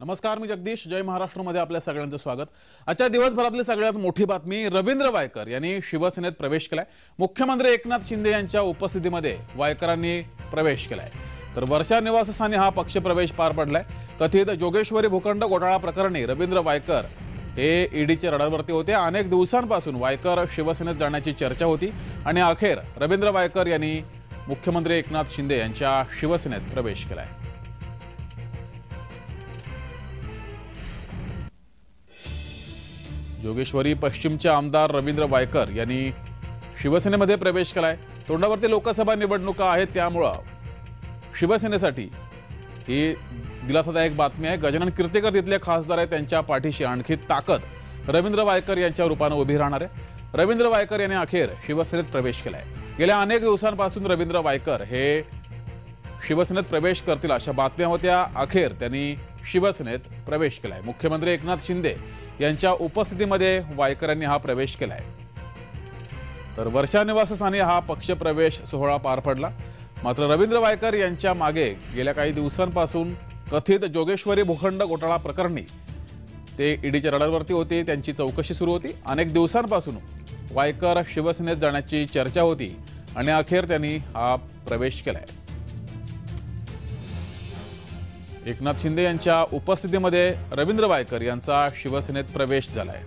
नमस्कार, मी जगदीश. जय महाराष्ट्रमध्ये आपल्या सगळ्यांचं स्वागत. आजच्या दिवसभरातली सगळ्यात मोठी बातमी, रवींद्र वायकर यांनी शिवसेनेत प्रवेश केलाय. मुख्यमंत्री एकनाथ शिंदे यांच्या उपस्थितीमध्ये वायकरांनी प्रवेश केलाय. तर वर्षा निवासस्थानी हा पक्षप्रवेश पार पडलाय. कथित जोगेश्वरी भूखंड घोटाळा प्रकरणी रवींद्र वायकर हे ईडीच्या रडारवरती होते. अनेक दिवसांपासून वायकर शिवसेनेत जाण्याची चर्चा होती आणि अखेर रवींद्र वायकर यांनी मुख्यमंत्री एकनाथ शिंदे यांच्या शिवसेनेत प्रवेश केलाय. जोगेश्वरी पश्चिमचे आमदार रवींद्र वायकर यांनी शिवसेनेमध्ये प्रवेश केलाय. तोंडावरती लोकसभा निवडणुका आहेत, त्यामुळे शिवसेनेसाठी ही दिलासादायक बातमी आहे. गजानन कीर्तिकर तिथले खासदार आहेत, त्यांच्या पाठीशी आणखी ताकद रवींद्र वायकर यांच्या रूपाने उभी राहणार आहे. रवींद्र वायकर यांनी अखेर शिवसेनेत प्रवेश केलाय. गेल्या अनेक दिवसांपासून रवींद्र वायकर हे शिवसेनेत प्रवेश करतील अशा बातम्या होत्या. अखेर त्यांनी शिवसेनेत प्रवेश केलाय. मुख्यमंत्री एकनाथ शिंदे यांच्या उपस्थितीमध्ये वायकरांनी हा प्रवेश केलाय. तर वर्षा निवासस्थानी हा पक्षप्रवेश सोहळा पार पडला. मात्र रवींद्र वायकर यांच्या मागे गेल्या काही दिवसांपासून कथित जोगेश्वरी भूखंड घोटाळा प्रकरणी ते ईडीच्या रडारवरती होते. त्यांची चौकशी सुरू होती. अनेक दिवसांपासून वायकर शिवसेनेत जाण्याची चर्चा होती आणि अखेर त्यांनी हा प्रवेश केलाय. एकनाथ शिंदे यांच्या उपस्थितीमध्ये रवींद्र वायकर यांचा शिवसेनेत प्रवेश झालाय.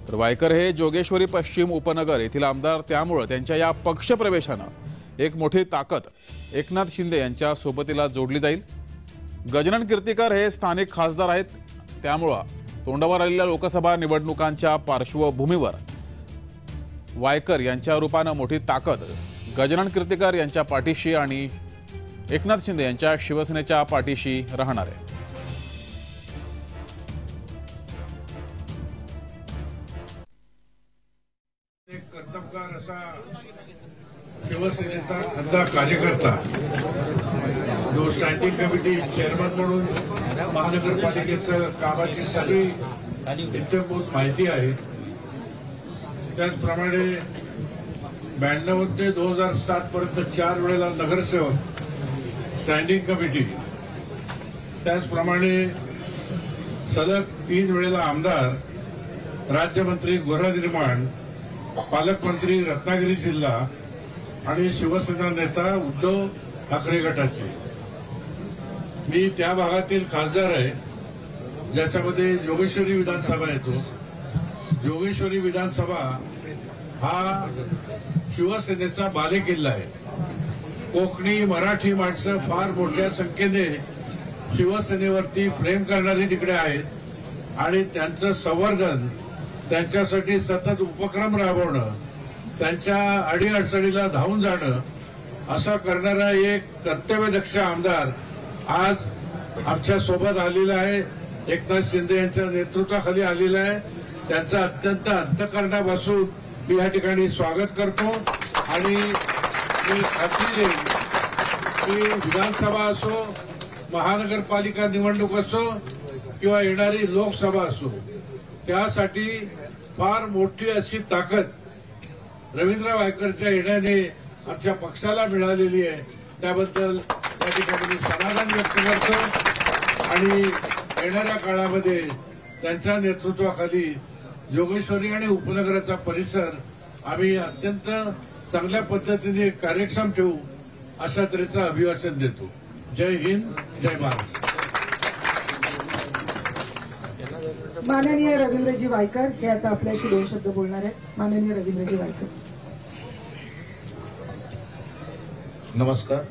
तर वायकर हे जोगेश्वरी पश्चिम उपनगर येथील आमदार, त्यामुळे त्यांच्या या पक्षप्रवेशानं एक मोठी ताकद एकनाथ शिंदे यांच्या सोबतीला जोडली जाईल. गजानन कीर्तिकर हे स्थानिक खासदार आहेत, त्यामुळे तोंडावर आलेल्या लोकसभा निवडणुकांच्या पार्श्वभूमीवर वायकर यांच्या रूपानं मोठी ताकद गजानन कीर्तिकर यांच्या पाठीशी आणि एकनाथ शिंदे यांच्या शिवसेनेच्या पाठीशी राहणार आहे. एक कर्तबगार असा शिवसेनेचा खंदा कार्यकर्ता जो स्टँडिंग कमिटी चेअरमन म्हणून महानगरपालिकेचं कामाची सगळी इत्यंभूत माहिती आहे. त्याचप्रमाणे 92 ते 2007 पर्यंत 4 वेळेला नगरसेवक, स्टँडिंग कमिटी, त्याचप्रमाणे सलग 3 वेळेला आमदार, राज्यमंत्री गृहनिर्माण, पालकमंत्री रत्नागिरी जिल्हा आणि शिवसेना नेता उद्धव ठाकरे गटाचे. मी त्या भागातील खासदार आहे ज्याच्यामध्ये जोगेश्वरी विधानसभा येतो. जोगेश्वरी विधानसभा हा शिवसेनेचा बालेकिल्ला आहे. कोकणी मराठी माणसं फार मोठ्या संख्येने शिवसेनेवरती प्रेम करणारी तिकडे आहेत आणि त्यांचं संवर्धन, त्यांच्यासाठी सतत उपक्रम राबवणं, त्यांच्या अडीअडचणीला धावून जाणं असं करणारा एक कर्तव्यदक्ष आमदार आज आमच्या सोबत आलेला आहे. एकनाथ शिंदे यांच्या नेतृत्वाखाली आलेला आहे. त्यांचं अत्यंत अंतःकरणापासून मी या ठिकाणी स्वागत करतो आणि मी खात्री देईन की विधानसभा असो, महानगरपालिका निवडणूक असो किंवा येणारी लोकसभा असो, त्यासाठी फार मोठी अशी ताकद रवींद्र वायकरच्या येण्याने आमच्या पक्षाला मिळालेली आहे. त्याबद्दल या ठिकाणी मी समाधान व्यक्त करतो आणि येणाऱ्या काळामध्ये त्यांच्या नेतृत्वाखाली जोगेश्वरी आणि उपनगराचा परिसर आम्ही अत्यंत चांगल्या पद्धतीने कार्यक्षम ठेवू अशा तऱ्हेचं अभिवाचन देतो. जय हिंद, जय महाराष्ट्र. माननीय रवींद्रजी वायकर हे आता आपल्याशी 2 शब्द बोलणार आहेत. माननीय रवींद्रजी वायकर. नमस्कार.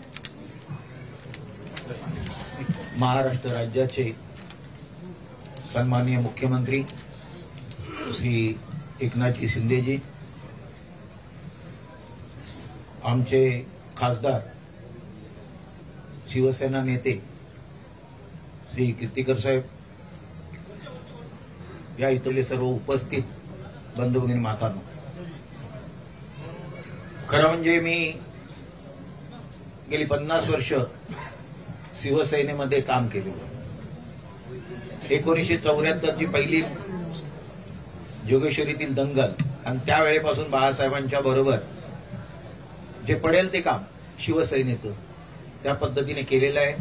महाराष्ट्र राज्याचे सन्माननीय मुख्यमंत्री श्री एकनाथजी शिंदेजी, आमचे खासदार शिवसेना नेते श्री कीर्तिकर साहेब, या इथले सर्व उपस्थित बंधू भगिनी मातांनो, खरं म्हणजे मी गेली 50 वर्ष शिवसेनेमध्ये काम केलेलं. 1974 ची पहिली जोगेश्वरीतील दंगल आणि त्यावेळेपासून बाळासाहेबांच्या बरोबर जे पडेल ते काम शिवसेनेचं त्या पद्धतीने केलेलं आहे.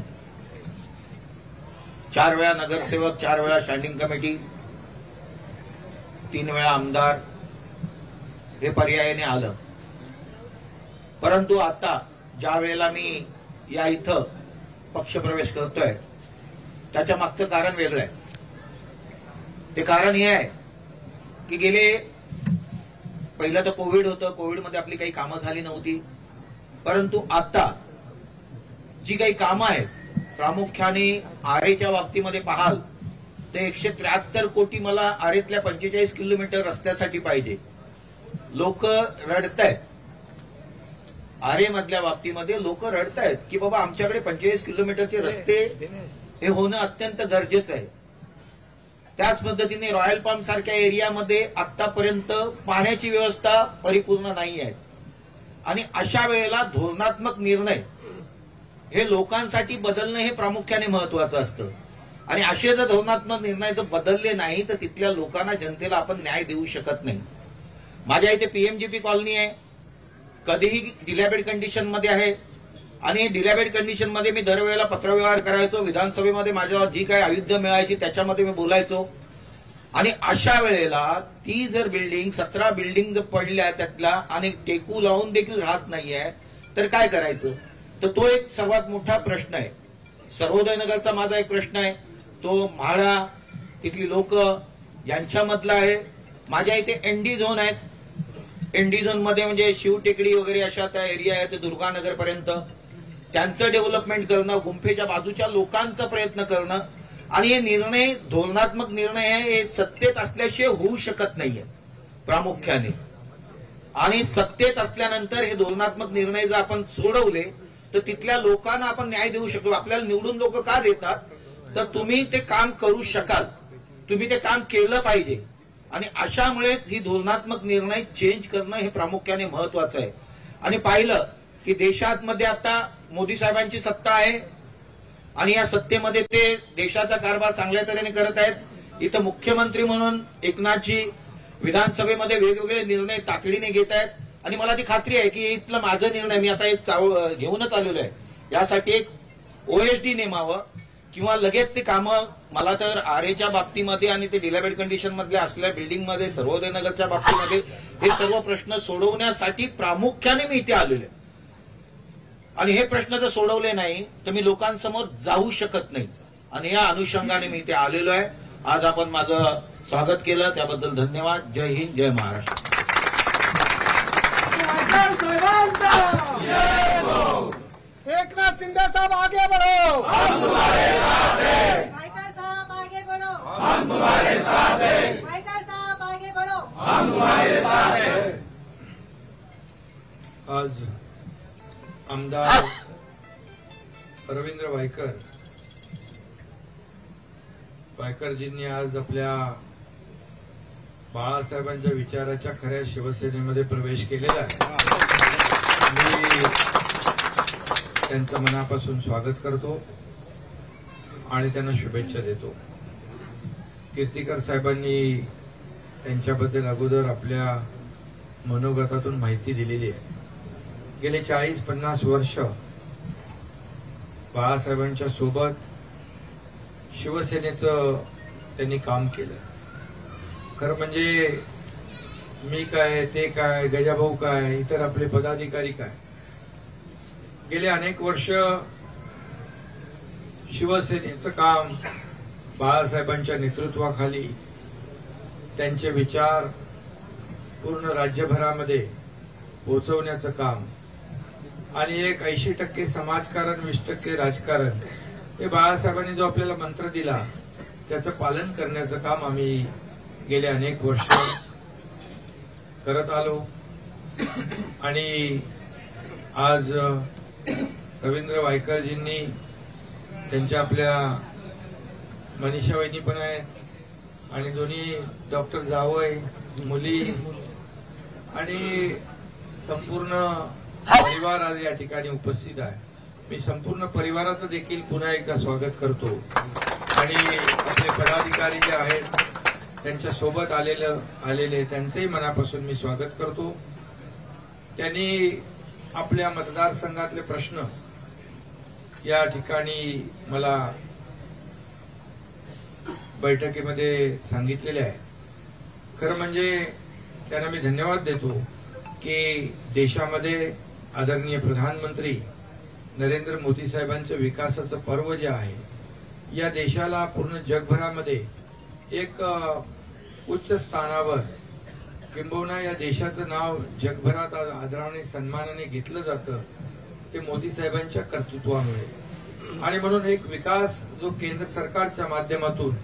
4 वेळा नगरसेवक, 4 वेळा स्टँडिंग कमिटी, 3 वेळा आमदार हे पर्यायाने आलं. परंतु आता ज्या वेळेला मी या इथं पक्षप्रवेश करतोय त्याच्या मागचं कारण वेगळं आहे. ते कारण हे आहे की गेले पहिलं तर कोविड होतं, कोविडमध्ये आपली काही कामं झाली नव्हती. परंतु आता जी काही कामं आहेत, प्रामुख्याने आरेच्या बाबतीमध्ये पाहाल तर 173 कोटी मला आरेतल्या 45 किलोमीटर रस्त्यासाठी पाहिजे. लोक रडतायत. आरे मधल्या बाबतीमध्ये लोक रडतायत की बाबा आमच्याकडे 45 किलोमीटरचे रस्ते हे होणं अत्यंत गरजेचं आहे. त्याच पद्धतीने रॉयल पाम सारख्या एरियामध्ये आतापर्यंत पाण्याची व्यवस्था परिपूर्ण नाही आहे. आणि अशा वेळेला धोरणात्मक निर्णय हे लोकांसाठी बदलणं हे प्रामुख्याने महत्वाचं असतं. आणि असे जर धोरणात्मक निर्णय जर बदलले नाही तर तिथल्या लोकांना, जनतेला आपण न्याय देऊ शकत नाही. माझ्या इथे पीएमजीपी कॉलनी आहे, कधीही डिलॅबेड कंडिशन मध्ये आहे. आणि डिलॅबेड कंडिशन मध्ये मी दरवेळेला पत्रव्यवहार करायचो. विधानसभेमध्ये माझ्याला जी काही आयुध्य मिळायची त्याच्यामध्ये मी बोलायचो. आणि अशा वेळेला ती जर बिल्डिंग 17 बिल्डिंग जर पडल्या त्यातल्या आणि टेकू लावून देखील राहत नाहीये तर काय करायचं. तर तो एक सर्वात मोठा प्रश्न आहे. सर्वोदय नगरचा माझा एक प्रश्न आहे, तो म्हाडा, तिथली लोक यांच्यामधला आहे. माझ्या इथे एनडी झोन आहेत. एनडी झोन मध्ये म्हणजे शिवटेकडी वगैरे अशा त्या एरिया आहेत, दुर्गानगर पर्यंत त्यांचं डेव्हलपमेंट करणं, गुंफेच्या बाजूच्या लोकांचा प्रयत्न करणं. आणि हे निर्णय, धोरणात्मक निर्णय हे सत्तेत असल्याशिवाय होऊ शकत नाहीये प्रामुख्याने. आणि सत्तेत असल्यानंतर हे धोरणात्मक निर्णय जर आपण सोडवले तर तिथल्या लोकांना आपण न्याय देऊ शकतो. आपल्याला निवडून लोक का देतात, तर तुम्ही ते काम करू शकाल, तुम्ही ते काम केलं पाहिजे. आणि अशामुळेच ही धोरणात्मक निर्णय चेंज करणं हे प्रामुख्याने महत्वाचं आहे. आणि पाहिलं की देशात मध्ये आता मोदी साहेबांची सत्ता आहे आणि या सत्तेमध्ये ते देशाचा कारभार चांगल्या तऱ्हेने करत आहेत. इथं मुख्यमंत्री म्हणून एकनाथजी विधानसभेमध्ये वेगवेगळे निर्णय तातडीने घेत आहेत. आणि मला ती खात्री आहे की इथलं माझा निर्णय, मी आता एक घेऊनच आलेलो आहे, यासाठी एक ओएसडी नेमावं किंवा लगेच ते कामं. मला तर आरेच्या बाबतीमध्ये आणि ते डिलॅबेड कंडिशन मधल्या असल्या बिल्डिंगमध्ये, सर्वोदय नगरच्या बाबतीमध्ये हे सर्व प्रश्न सोडवण्यासाठी प्रामुख्याने मी इथे आलेलो आहे. आणि हे प्रश्न जर सोडवले नाही तर मी लोकांसमोर जाऊ शकत नाही. आणि या अनुषंगाने मी इथे आलेलो आहे. आज आपण माझं स्वागत केलं त्याबद्दल धन्यवाद. जय हिंद, जय महाराष्ट्र. एकनाथ शिंदे साहब आगे बढ़ो, हम तुम्हारे साथ हैं. वायकर साहब आगे बढ़ो, हम तुम्हारे साथ हैं. वायकर साहब आगे बढ़ो, हम तुम्हारे साथ हैं. आज आमदार रवींद्र वायकरजींनी आज आपल्या बाळासाहेबांच्या विचाराच्या खऱ्या शिवसेनेमध्ये प्रवेश केलेला आहे. मी त्यांचं मनापासून स्वागत करतो आणि त्यांना शुभेच्छा देतो. कीर्तिकर साहेबांनी त्यांच्याबद्दल अगोदर आपल्या मनोगतातून माहिती दिलेली आहे. गेले 40-50 वर्ष बाळासाहेबांच्या सोबत शिवसेनेचं त्यांनी काम केलं. खरं म्हणजे मी काय, ते काय, गजाभाऊ काय, इतर आपले पदाधिकारी काय, गेले अनेक वर्ष शिवसेनेचं काम बाळासाहेबांच्या नेतृत्वाखाली त्यांचे विचार पूर्ण राज्यभरामध्ये पोहोचवण्याचं काम आणि एक 80% समाजकारण, 20% राजकारण, हे बाळासाहेबांनी जो आपल्याला मंत्र दिला त्याचं पालन करण्याचं काम आम्ही गेले अनेक वर्ष करत आलो. आणि आज रवींद्र वायकरजींनी त्यांच्या आपल्या मनीषा वहिनी पण आहेत आणि दोन्ही डॉक्टर जावय मुली आणि संपूर्ण परिवार आज या ठिकाणी उपस्थित आहे. मी संपूर्ण परिवाराचं देखील पुन्हा एकदा स्वागत करतो. आणि आपले पदाधिकारी जे आहेत त्यांच्या सोबत आलेले त्यांचंही मनापासून मी स्वागत करतो. त्यांनी आपल्या मतदारसंघातले प्रश्न या ठिकाणी मला बैठकीमध्ये सांगितलेले आहे. खरं म्हणजे त्यांना मी धन्यवाद देतो की देशामध्ये आदरणीय प्रधानमंत्री नरेंद्र मोदी साहेबांचं विकासाचं पर्व जे आहे, या देशाला पूर्ण जगभरामध्ये एक उच्च स्थानावर, किंबहुना या देशाचं नाव जगभरात आदराने सन्मानाने घेतलं जातं, ते मोदी साहेबांच्या कर्तृत्वामुळे. आणि म्हणून एक विकास जो केंद्र सरकारच्या माध्यमातून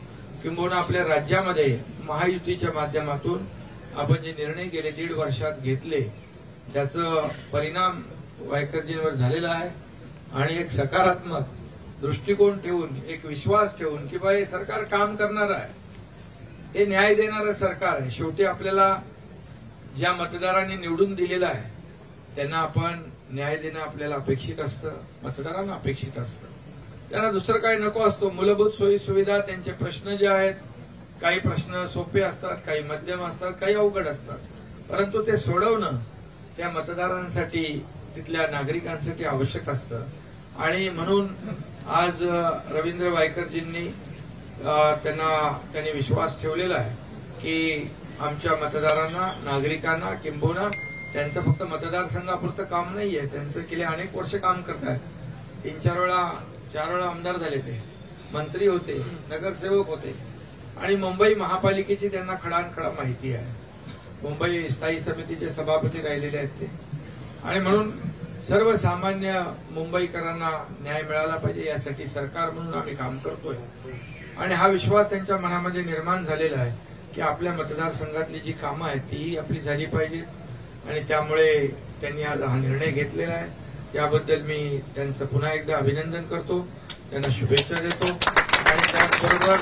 किंबहुना आपल्या राज्यामध्ये महायुतीच्या माध्यमातून आपण जे निर्णय गेले 1.5 वर्षात घेतले, त्याचा परिणाम वायकरजींवर झालेला आहे. आणि एक सकारात्मक दृष्टिकोन ठेवून, एक विश्वास ठेवून की बाई सरकार काम करणार आहे, हे न्याय देणारं सरकार आहे. शेवटी आपल्याला ज्या मतदारांनी निवडून दिलेलं आहे त्यांना आपण न्याय देणं आपल्याला अपेक्षित असतं, मतदारांना अपेक्षित असतं. त्यांना दुसरं काही नको असतो. मूलभूत सोयी सुविधा, त्यांचे प्रश्न जे आहेत, काही प्रश्न सोपे असतात, काही मध्यम असतात, काही अवघड असतात, परंतु ते सोडवणं त्या मतदारांसाठी, तिथल्या नागरिकांसाठी आवश्यक असतं. आणि म्हणून आज रवींद्र वायकरजींनी त्यांनी विश्वास ठेवलेला आहे की आमच्या मतदारांना, नागरिकांना, किंबहुना त्यांचं फक्त मतदारसंघापुरतं काम नाहीये, त्यांचं गेले अनेक वर्ष काम करतात. 3-4 वेळा आमदार झाले, ते मंत्री होते, नगरसेवक होते, आणि मुंबई महापालिकेची त्यांना खडानखडा माहिती आहे. मुंबई स्थायी समितीचे सभापती राहिलेले आहेत ते. आणि म्हणून सर्वसामान्य मुंबईकरांना न्याय मिळाला पाहिजे यासाठी सरकार म्हणून आम्ही काम करतोय. आणि हा विश्वास त्यांच्या मनामध्ये निर्माण झालेला आहे की आपल्या मतदारसंघातली जी कामं आहेत तीही आपली झाली पाहिजेत. आणि त्यामुळे त्यांनी आज हा निर्णय घेतलेला आहे. त्याबद्दल मी त्यांचं पुन्हा एकदा अभिनंदन करतो, त्यांना शुभेच्छा देतो. आणि त्याचबरोबर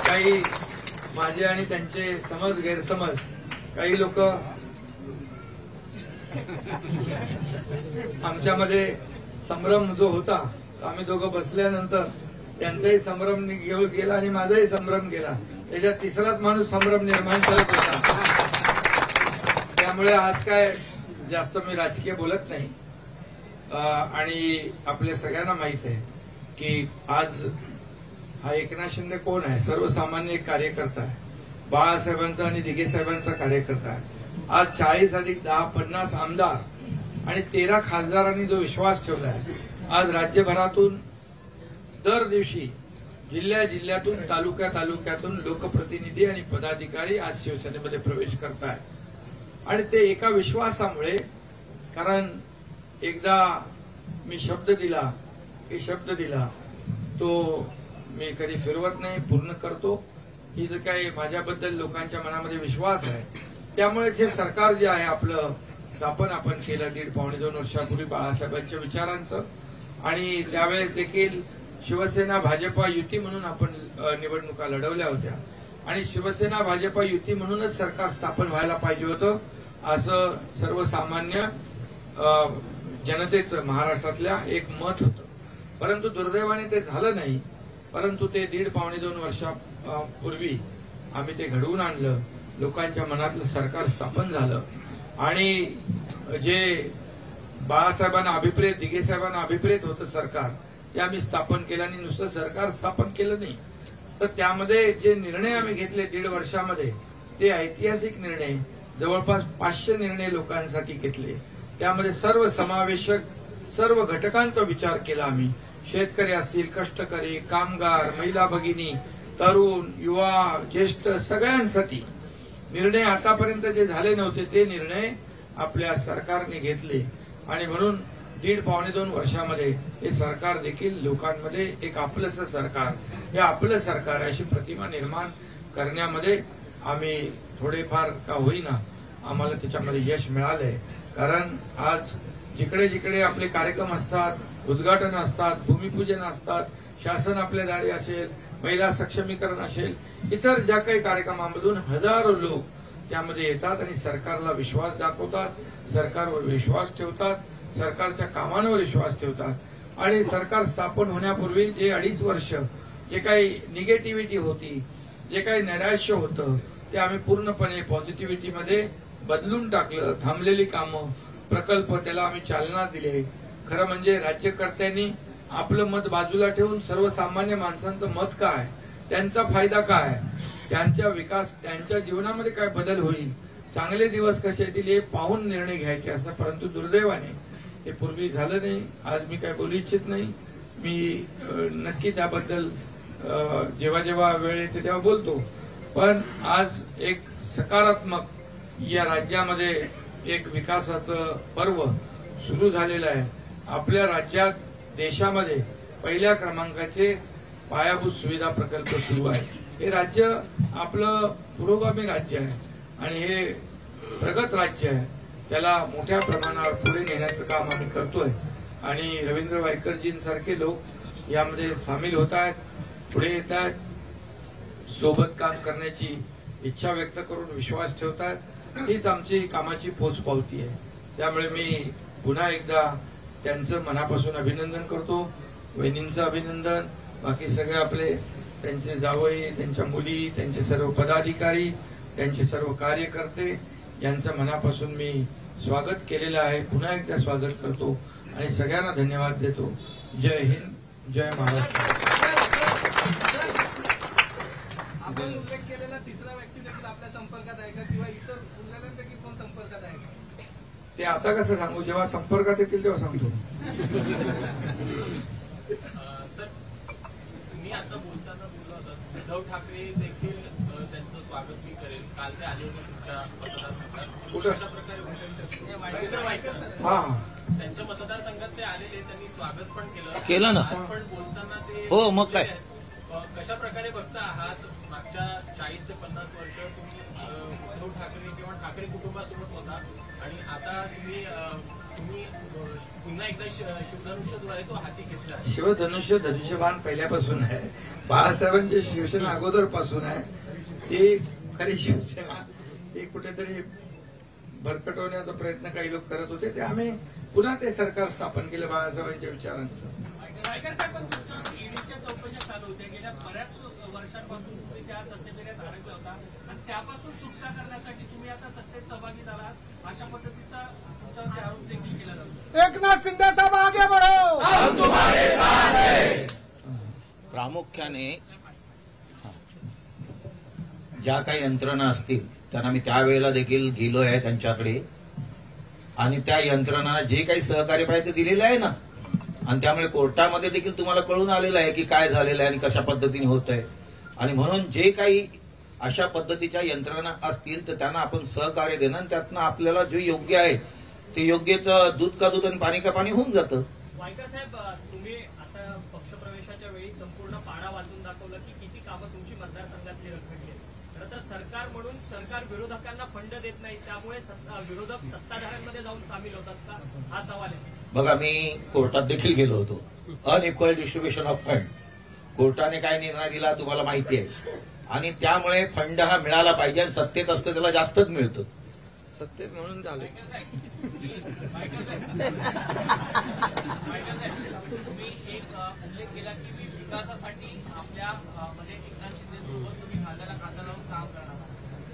काही माझे आणि त्यांचे समज गैरसमज, काही लोक आमच्यामध्ये संभ्रम जो होता, आम्ही दोघं बसल्यानंतर त्यांचाही संभ्रम गेला आणि माझाही संभ्रम गेला, त्याच्यात तिसराच माणूस संभ्रम निर्माण करत होता. त्यामुळे आज काय जास्त मी राजकीय बोलत नाही. आणि आपल्या सगळ्यांना माहित आहे की आज हा एकनाथ शिंदे कोण आहे, सर्वसामान्य एक कार्यकर्ता आहे, बाळासाहेबांचा आणि दिघे साहेबांचा कार्यकर्ता आहे. आज 40 अधिक 10 50 आमदार आणि 13 खासदारांनी जो विश्वास ठेवला आहे, आज राज्यभरातून दर दिवशी जिल्ह्यातून तालुक्यातून लोकप्रतिनिधी आणि पदाधिकारी आज शिवसेनेमध्ये प्रवेश करतायत. आणि ते एका विश्वासामुळे, कारण एकदा मी शब्द दिला तो मी कधी फिरवत नाही, पूर्ण करतो. ही जो काही माझ्याबद्दल लोकांच्या मनामध्ये विश्वास आहे, त्यामुळेच हे सरकार जे आहे आपलं स्थापन आपण केलं 1.5-2 वर्षापूर्वी बाळासाहेबांच्या विचारांचं. आणि त्यावेळेस देखील शिवसेना भाजपा युती म्हणून आपण निवडणुका लढवल्या होत्या. आणि शिवसेना भाजपा युती म्हणूनच सरकार स्थापन व्हायला पाहिजे होतं, असं सर्वसामान्य जनतेचं महाराष्ट्रातल्या एक मत होतं. परंतु दुर्दैवाने ते झालं नाही. परंतु ते 1.5-2 वर्षापूर्वी आम्ही ते घडवून आणलं, लोकांच्या मनातलं सरकार स्थापन झालं. आणि जे बाळासाहेबांना अभिप्रेत, दिघे साहेबांना अभिप्रेत होतं सरकार, ते आम्ही स्थापन केलं. आणि नुसतं सरकार स्थापन केलं नाही, तर त्यामध्ये जे निर्णय आम्ही घेतले 1.5 वर्षामध्ये, ते ऐतिहासिक निर्णय, जवळपास 500 निर्णय लोकांसाठी घेतले. त्यामध्ये सर्व समावेशक, सर्व घटकांचा विचार केला आम्ही. शेतकरी असतील, कष्टकरी, कामगार, महिला भगिनी, तरुण, युवा, ज्येष्ठ, सगळ्यांसाठी निर्णय, आतापर्यंत जे झाले नव्हते ते निर्णय आपल्या सरकारने घेतले. आणि म्हणून 1.5-2 वर्षामध्ये हे सरकार देखील लोकांमध्ये एक आपलंसं सरकार, हे आपलं सरकार अशी प्रतिमा निर्माण करण्यामध्ये आम्ही थोडेफार का होईना आम्हाला त्याच्यामध्ये यश मिळालंय. कारण आज जिकडे जिकडे आपले कार्यक्रम असतात, उद्घाटन असतात, भूमिपूजन असतात, शासन आपल्या दारी असेल, महिला सक्षमीकरण असेल, इतर ज्या काही कार्यक्रमांमधून हजारो लोक त्यामध्ये येतात आणि सरकारला विश्वास दाखवतात, सरकारवर विश्वास ठेवतात, सरकारच्या कामांवर विश्वास ठेवतात. आणि सरकार स्थापन होण्यापूर्वी जे 2.5 वर्ष जे काही निगेटिव्हिटी होती, जे काही नैराश्य होतं, ते आम्ही पूर्णपणे पॉझिटिव्हिटीमध्ये बदलून टाकलं. थांबलेली कामं, प्रकल्प, त्याला आम्ही चालना दिली. खरं म्हणजे राज्यकर्त्यांनी आपलं मत बाजूला ठेवून सर्वसामान्य माणसांचं मत काय त्यांचा फायदा काय, त्यांच्या विकास, त्यांच्या जीवनामध्ये काय बदल होईल, चांगले दिवस कसे येतील हे पाहून निर्णय घ्यायचे असतात. परंतु दुर्दैवाने हे पूर्वी झालं नाही. आज मी काय बोलू इच्छित नाही. मी नक्की त्याबद्दल जेव्हा जेव्हा वेळ येते तेव्हा बोलतो. पण आज एक सकारात्मक या राज्यामध्ये एक विकासाचं पर्व सुरू झालेलं आहे. आपल्या राज्यात देशामध्ये पहिल्या क्रमांकाचे पायाभूत सुविधा प्रकल्प सुरू आहे. हे राज्य आपलं पुरोगामी राज्य आहे आणि हे प्रगत राज्य आहे. त्याला मोठ्या प्रमाणावर पुढे नेण्याचं काम आम्ही करतोय आणि रवींद्र वायकरजींसारखे लोक यामध्ये सामील होत आहेत, पुढे येत आहेत, सोबत काम करण्याची इच्छा व्यक्त करून विश्वास ठेवतात. हीच आमची कामाची पोचपावती आहे. त्यामुळे मी पुन्हा एकदा त्यांचं मनापासून अभिनंदन करतो. वहिनींचं अभिनंदन, बाकी सगळे आपले त्यांचे जावई, त्यांच्या मुली, त्यांचे सर्व पदाधिकारी, त्यांचे सर्व कार्यकर्ते यांचं मनापासून मी स्वागत केलेलं आहे. पुन्हा एकदा स्वागत करतो आणि सगळ्यांना धन्यवाद देतो. जय हिंद, जय महाराष्ट्र. आपण उल्लेख केलेला तिसरा व्यक्ती देखील आपल्या संपर्कात आहे का किंवा इतर उरलेल्यांपैकी कोण संपर्कात आहे का? ते आता कसं सांगू, जेव्हा संपर्कात येतील तेव्हा सांगतो. सर, तुम्ही आता बोलताना बोलला होता उद्धव ठाकरे देखील त्यांचं स्वागत मी करेल. काल ते आले होते तुमच्या मतदारसंघात. कुठं? अशा प्रकारे रवींद्र वायकर सर हा त्यांच्या मतदारसंघात ते आलेले, त्यांनी स्वागत पण केलं ना. आज पण बोलताना ते हो, मग काय? कशा प्रकारे बघता आहात मागच्या 40 ते 50 वर्ष तुम्ही उद्धव ठाकरे किंवा ठाकरे कुटुंबासोबत होता आणि आता तुम्ही पुन्हा एकदा शिवधनुष्य जो आहे तो हाती घेतला. शिवधनुष्य धनुष्यबाण पहिल्यापासून आहे. बाळासाहेबांची शिवसेना अगोदर पासून आहे. ती खरी शिवसेना ही कुठेतरी भरकटवण्याचा प्रयत्न काही लोक करत होते. ते आम्ही पुन्हा ते सरकार स्थापन केलं बाळासाहेबांच्या विचारांचं. वायकर साहेब, ईडीच्या चौकशा चालू होत्या. गेल्या बऱ्याच वर्षांपासून तुम्ही त्या सत्तेत अडकला होता आणि त्यापासून सुटका करण्यासाठी तुम्ही आता सत्तेत सहभागी झालात. अशा पद्धतीचा तुमच्यावरती आरोप देखील केला जातो. एकनाथ शिंदे साहेब आगे बढ़ो, हम तुम्हारे साथ हैं. प्रामुख्याने ज्या काही यंत्रणा असतील त्यांना मी त्यावेळेला देखील गेलो आहे त्यांच्याकडे आणि त्या यंत्रणांना जे काही सहकार्य पाहिजे ते दिलेलं आहे ना. आणि त्यामुळे कोर्टामध्ये देखील तुम्हाला कळून आलेलं आहे की काय झालेलं आहे आणि कशा पद्धतीने होत आहे. आणि म्हणून जे काही अशा पद्धतीच्या यंत्रणा असतील तर त्यांना आपण सहकार्य देणं आणि त्यातनं आपल्याला जे योग्य आहे ते योग्य तर दूध का दूध आणि पाणी का पाणी होऊन जातं. वायकर साहेब, तुम्ही आता पक्षप्रवेशाच्या वेळी संपूर्ण पाडा वाचून दाखवलं की किती कामं तुमची मतदारसंघातली रखडली आहेत. खरं तर सरकार म्हणून सरकार विरोधकांना फंड देत नाही, त्यामुळे विरोधक सत्ताधाऱ्यांमध्ये जाऊन सामील होतात का, हा सवाल आहे. बघा, मी कोर्टात देखील गेलो होतो. अनइक्वल डिस्ट्रीब्युशन ऑफ फंड, कोर्टाने काय निर्णय दिला तुम्हाला माहिती आहे. आणि त्यामुळे फंड हा मिळाला पाहिजे आणि सत्तेत असतं त्याला जास्तच मिळतं. सत्तेत म्हणून झालं. तुम्ही एक उल्लेख केला की विकासासाठी आपल्या म्हणजे एकनाथ शिंदेसोबत तुम्ही खांद्याला खांदा लावून काम करणार.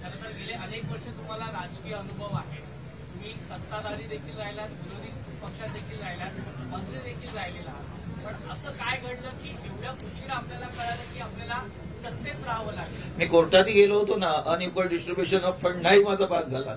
खरं तर गेले अनेक वर्ष तुम्हाला राजकीय अनुभव आहे. तुम्ही सत्ताधारी देखील राहिलात, विरोधी पक्षात देखील राहिलात, मंत्री देखील राहिलेला आहात. पण असं काय घडलं की एवढ्या उशिरा आपल्याला कळालं की आपल्याला सत्तेत राहावं लागेल. मी कोर्टातही गेलो होतो ना. अनइक्वल डिस्ट्रीब्युशन ऑफ फंड नाही माझा पास झाला.